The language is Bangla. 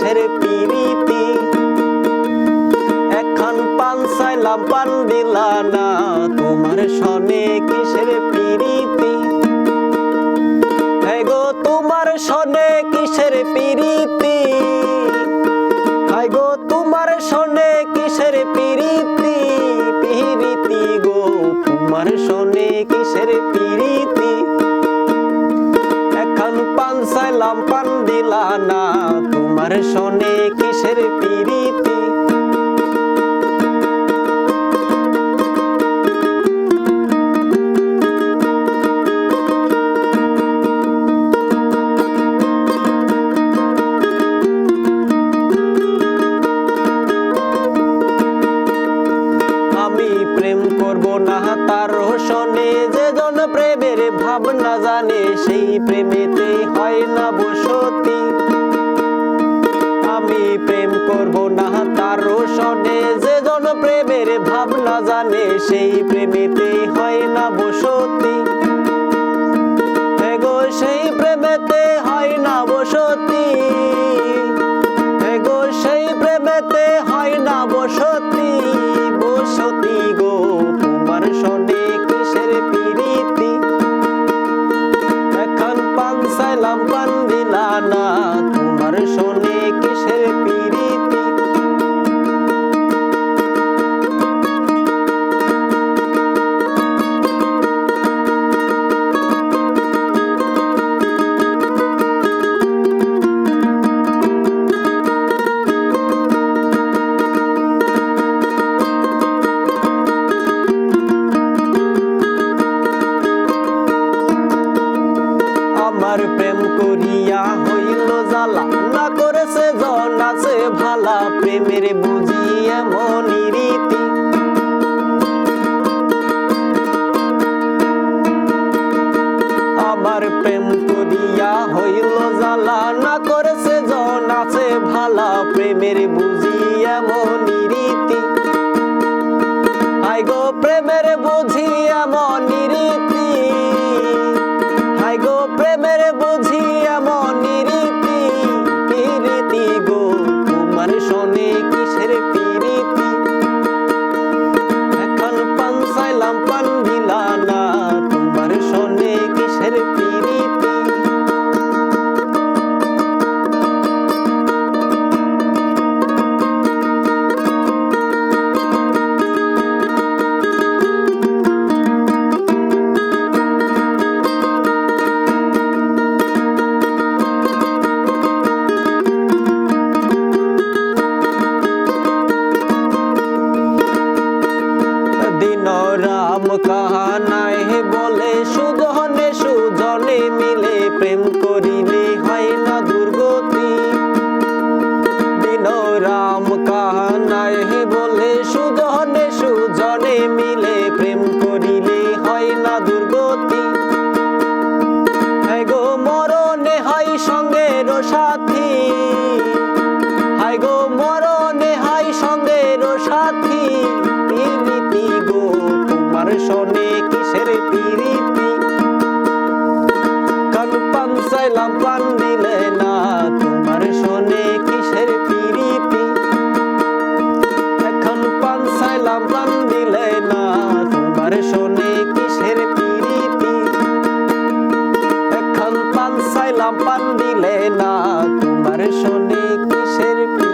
কিসের পিরিতি। এখন পান চাইলাম পান দিলা না, তোমার সনে কিসের পিরিতি। হায় গো তোমার সনে কিসের পিরিতি, হায় গো তোমার সনে কিসের পিরিতি। পিরিতি গো তোমার সনে কিসের পিরিতি। এখন পান চাইলাম পান দিলা না, তোমার সনে কিসের পিরিতি। আমি প্রেম করব না তার সনে, যে জন প্রেমের ভাবনা জানে সেই প্রেমেতে হয় না বসতি। আমি প্রেম করব না তার সনে, যে জন প্রেমের ভাবনা জানে সেই প্রেমেতে হয় না বসতি। গো সেই প্রেমেতে হয় না বসতি, গো সেই প্রেমেতে হয় না বসতি। বসতি গো তোমার সনে কিসের পিরিতি। এখন পান চাইলাম পান দিলা না, তোমার সনে কিসের পিরিতি। আমার প্রেম করিয়া হইল জ্বালা, না করেছে জন আছে ভালা, প্রেমের বুঝি এমনই রীতি। আমার প্রেম করিয়া হইল জ্বালা, না করেছে জন আছে ভালা, প্রেমের বুঝি এমনই রীতি। হায় গো প্রেমের বুঝি এমনই রীতি, হায় গো প্রেমের বুঝি এমনই রীতি। পিরিতি গো তোমার সনে কিসের পিরিতি। এখন পান চাইলাম পান দিলা না, তোমার সনে কিসের পিরিতি। রাম কাহানায় বলে সুজনে সুজনে মিলে প্রেম করিলে হয় না দুর্গতি। দিন রাম কাহানায় বলে সুজনে সুজনে মিলে প্রেম করিলে হয় না দুর্গতি। হায় গো মরণে হয় সঙ্গের সাথী, হায় গো মরণে হয় সঙ্গের সাথী। পিরিতি গো তোমার সনে কিসের পিরিতি। কান পান চাইলাম পান দিলে না, তোমার সনে কিসের পিরিতি। এখন পান চাইলাম পান দিলে না, তোমার সনে কিসের পিরিতি। এখন পান চাইলাম পান দিলে না, তোমার সনে কিসের পিরিতি।